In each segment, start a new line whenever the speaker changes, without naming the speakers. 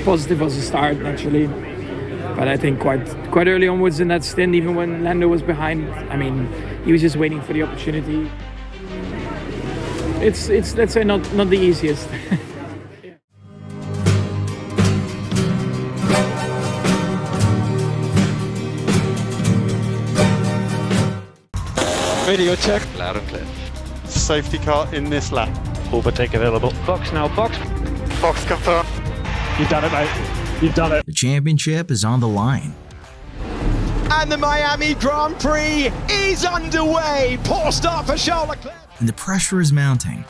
positive was the start naturally, but I think quite early onwards in that stint, even when Lando was behind, I mean, he was just waiting for the opportunity. It's let's say not the easiest.
Video check.
Loud and clear.
Safety car in this lap.
Overtake available.
Box now, box.
Box confirmed.
You've done it, mate. You've done it.
The championship is on the line.
And the Miami Grand Prix is underway. Poor start for Charles Leclerc.
And the pressure is mounting.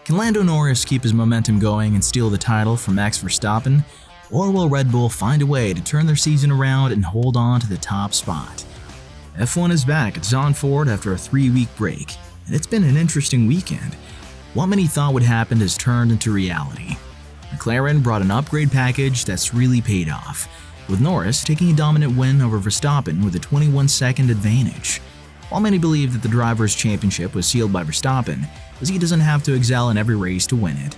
Can Lando Norris keep his momentum going and steal the title from Max Verstappen? Or will Red Bull find a way to turn their season around and hold on to the top spot? F1 is back at Zandvoort after a 3-week break, and it's been an interesting weekend. What many thought would happen has turned into reality. McLaren brought an upgrade package that's really paid off, with Norris taking a dominant win over Verstappen with a 21-second advantage. While many believe that the Drivers' Championship was sealed by Verstappen, as he doesn't have to excel in every race to win it.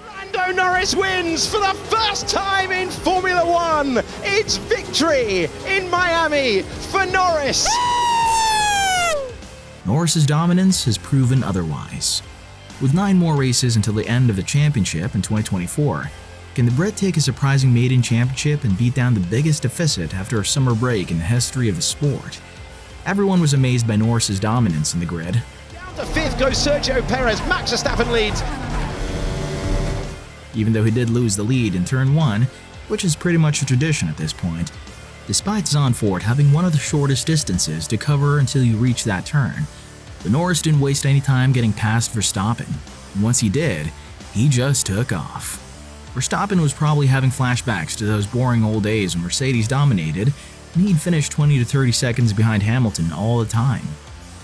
Lando Norris wins for the first time in Formula One. It's victory in Miami for Norris.
Norris's dominance has proven otherwise. With 9 more races until the end of the championship in 2024, can the Brit take a surprising maiden championship and beat down the biggest deficit after a summer break in the history of the sport? Everyone was amazed by Norris's dominance in the grid.
Down to 5th goes Sergio Perez. Max Verstappen leads.
Even though he did lose the lead in turn 1, which is pretty much a tradition at this point. Despite Zandvoort having one of the shortest distances to cover until you reach that turn, the Norris didn't waste any time getting past Verstappen. And once he did, he just took off. Verstappen was probably having flashbacks to those boring old days when Mercedes dominated, and he'd finished 20 to 30 seconds behind Hamilton all the time.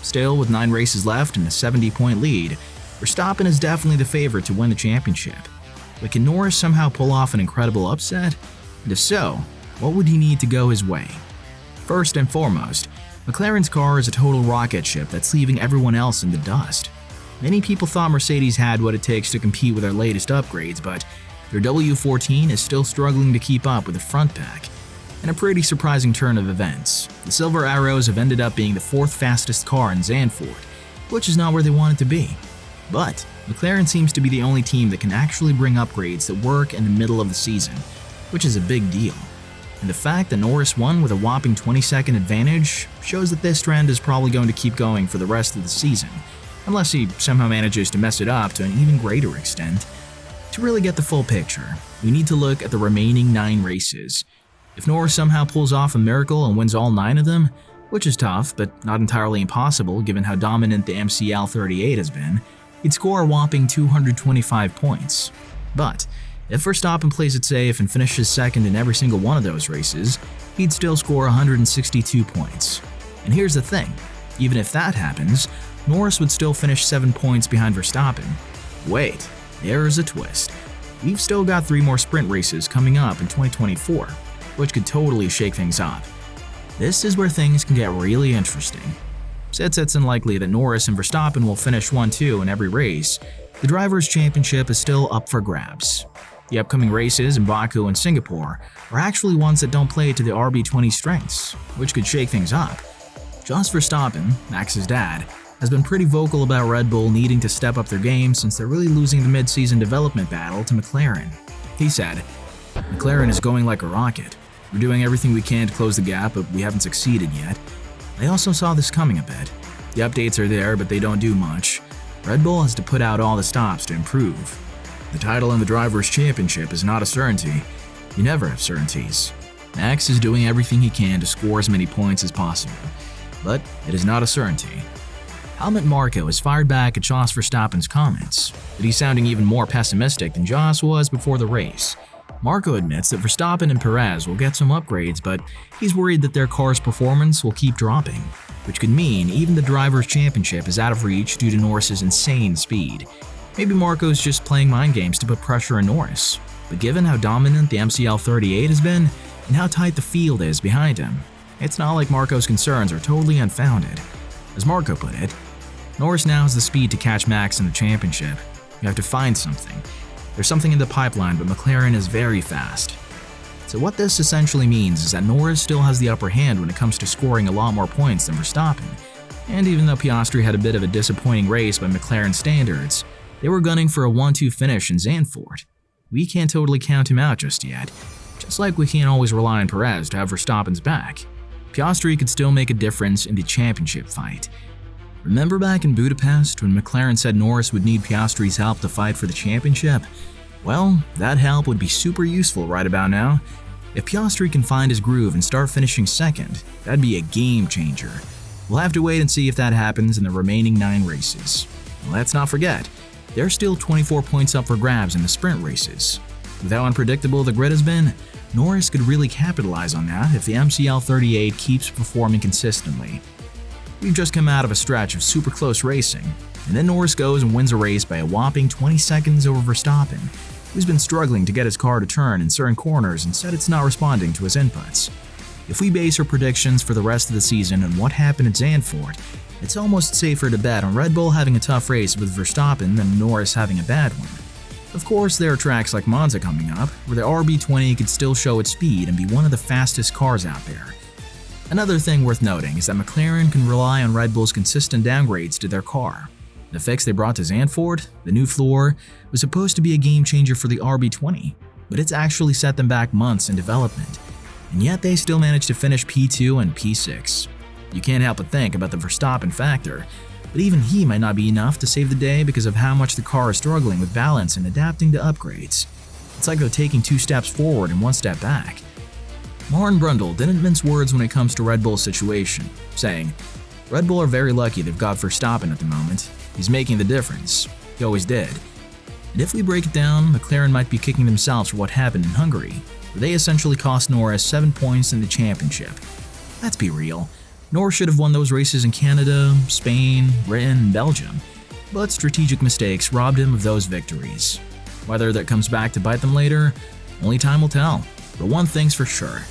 Still, with 9 races left and a 70-point lead, Verstappen is definitely the favorite to win the championship. But can Norris somehow pull off an incredible upset? And if so, what would he need to go his way? First and foremost, McLaren's car is a total rocket ship that's leaving everyone else in the dust. Many people thought Mercedes had what it takes to compete with their latest upgrades, but their W14 is still struggling to keep up with the front pack. In a pretty surprising turn of events, the Silver Arrows have ended up being the 4th fastest car in Zandvoort, which is not where they wanted to be. But McLaren seems to be the only team that can actually bring upgrades that work in the middle of the season, which is a big deal. And the fact that Norris won with a whopping 20-second advantage shows that this trend is probably going to keep going for the rest of the season, unless he somehow manages to mess it up to an even greater extent. To really get the full picture, we need to look at the remaining 9 races. If Norris somehow pulls off a miracle and wins all 9 of them, which is tough but not entirely impossible given how dominant the MCL 38 has been, he'd score a whopping 225 points. But if Verstappen plays it safe and finishes second in every single one of those races, he'd still score 162 points. And here's the thing, even if that happens, Norris would still finish 7 points behind Verstappen. Wait, there's a twist. We've still got 3 more sprint races coming up in 2024, which could totally shake things up. This is where things can get really interesting. Since it's unlikely that Norris and Verstappen will finish 1-2 in every race, the Drivers' Championship is still up for grabs. The upcoming races in Baku and Singapore are actually ones that don't play to the RB20 strengths, which could shake things up. Jos Verstappen, Max's dad, has been pretty vocal about Red Bull needing to step up their game since they're really losing the mid-season development battle to McLaren. He said, "McLaren is going like a rocket. We're doing everything we can to close the gap, but we haven't succeeded yet. I also saw this coming a bit. The updates are there, but they don't do much. Red Bull has to put out all the stops to improve. The title in the Drivers' Championship is not a certainty. You never have certainties. Max is doing everything he can to score as many points as possible, but it is not a certainty." Helmut Marko has fired back at Jos Verstappen's comments, but he's sounding even more pessimistic than Jos was before the race. Marko admits that Verstappen and Perez will get some upgrades, but he's worried that their car's performance will keep dropping, which could mean even the Drivers' Championship is out of reach due to Norris's insane speed. Maybe Marko's just playing mind games to put pressure on Norris, but given how dominant the MCL 38 has been and how tight the field is behind him, it's not like Marko's concerns are totally unfounded. As Marko put it, Norris now has the speed to catch Max in the championship. You have to find something. There's something in the pipeline, but McLaren is very fast. So what this essentially means is that Norris still has the upper hand when it comes to scoring a lot more points than Verstappen. And even though Piastri had a bit of a disappointing race by McLaren standards, they were gunning for a 1-2 finish in Zandvoort. We can't totally count him out just yet, just like we can't always rely on Perez to have Verstappen's back. Piastri could still make a difference in the championship fight. Remember back in Budapest when McLaren said Norris would need Piastri's help to fight for the championship? Well, that help would be super useful right about now. If Piastri can find his groove and start finishing second, that'd be a game changer. We'll have to wait and see if that happens in the remaining 9 races. Let's not forget, there's still 24 points up for grabs in the sprint races. With how unpredictable the grid has been, Norris could really capitalize on that if the MCL 38 keeps performing consistently. We've just come out of a stretch of super close racing, and then Norris goes and wins a race by a whopping 20 seconds over Verstappen, who's been struggling to get his car to turn in certain corners and said it's not responding to his inputs. If we base our predictions for the rest of the season on what happened at Zandvoort, it's almost safer to bet on Red Bull having a tough race with Verstappen than Norris having a bad one. Of course, there are tracks like Monza coming up, where the RB20 could still show its speed and be one of the fastest cars out there. Another thing worth noting is that McLaren can rely on Red Bull's consistent downgrades to their car. The fix they brought to Zandvoort, the new floor, was supposed to be a game changer for the RB20, but it's actually set them back months in development, and yet they still managed to finish P2 and P6. You can't help but think about the Verstappen factor, but even he might not be enough to save the day because of how much the car is struggling with balance and adapting to upgrades. It's like they're taking 2 steps forward and 1 step back. Martin Brundle didn't mince words when it comes to Red Bull's situation, saying, "Red Bull are very lucky they've got Verstappen at the moment. He's making the difference. He always did." And if we break it down, McLaren might be kicking themselves for what happened in Hungary, where they essentially cost Norris 7 points in the championship. Let's be real. Norris should have won those races in Canada, Spain, Britain, and Belgium, but strategic mistakes robbed him of those victories. Whether that comes back to bite them later, only time will tell. But one thing's for sure,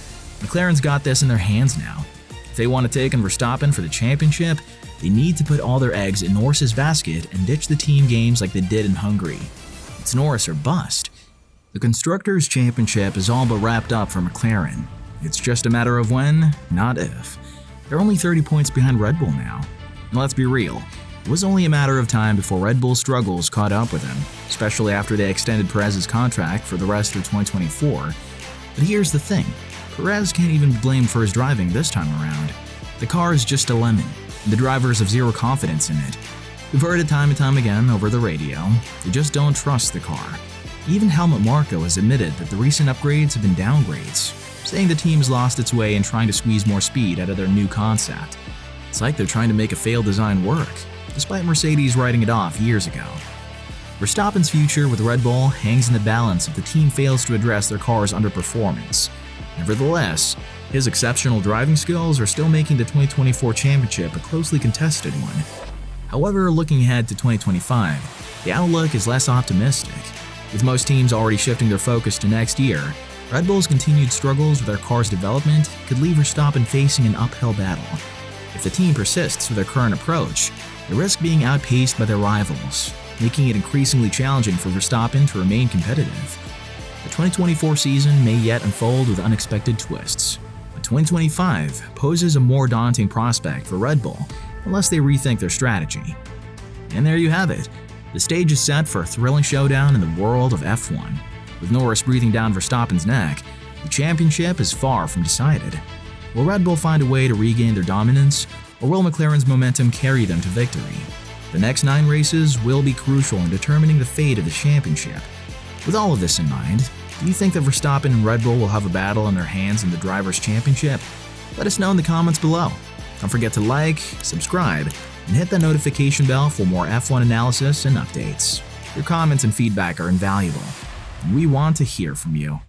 McLaren's got this in their hands now. If they want to take on Verstappen for the championship, they need to put all their eggs in Norris's basket and ditch the team games like they did in Hungary. It's Norris or bust. The Constructors' Championship is all but wrapped up for McLaren. It's just a matter of when, not if. They're only 30 points behind Red Bull now. And let's be real, it was only a matter of time before Red Bull's struggles caught up with them, especially after they extended Perez's contract for the rest of 2024. But here's the thing, Perez can't even be blamed for his driving this time around. The car is just a lemon, and the drivers have zero confidence in it. We've heard it time and time again over the radio, they just don't trust the car. Even Helmut Marko has admitted that the recent upgrades have been downgrades, saying the team has lost its way in trying to squeeze more speed out of their new concept. It's like they're trying to make a failed design work, despite Mercedes writing it off years ago. Verstappen's future with Red Bull hangs in the balance if the team fails to address their car's underperformance. Nevertheless, his exceptional driving skills are still making the 2024 championship a closely contested one. However, looking ahead to 2025, the outlook is less optimistic. With most teams already shifting their focus to next year, Red Bull's continued struggles with their car's development could leave Verstappen facing an uphill battle. If the team persists with their current approach, they risk being outpaced by their rivals, making it increasingly challenging for Verstappen to remain competitive. The 2024 season may yet unfold with unexpected twists, but 2025 poses a more daunting prospect for Red Bull unless they rethink their strategy. And there you have it. The stage is set for a thrilling showdown in the world of F1. With Norris breathing down Verstappen's neck, the championship is far from decided. Will Red Bull find a way to regain their dominance, or will McLaren's momentum carry them to victory? The next 9 races will be crucial in determining the fate of the championship. With all of this in mind, do you think that Verstappen and Red Bull will have a battle in their hands in the Drivers' Championship? Let us know in the comments below. Don't forget to like, subscribe, and hit that notification bell for more F1 analysis and updates. Your comments and feedback are invaluable, and we want to hear from you.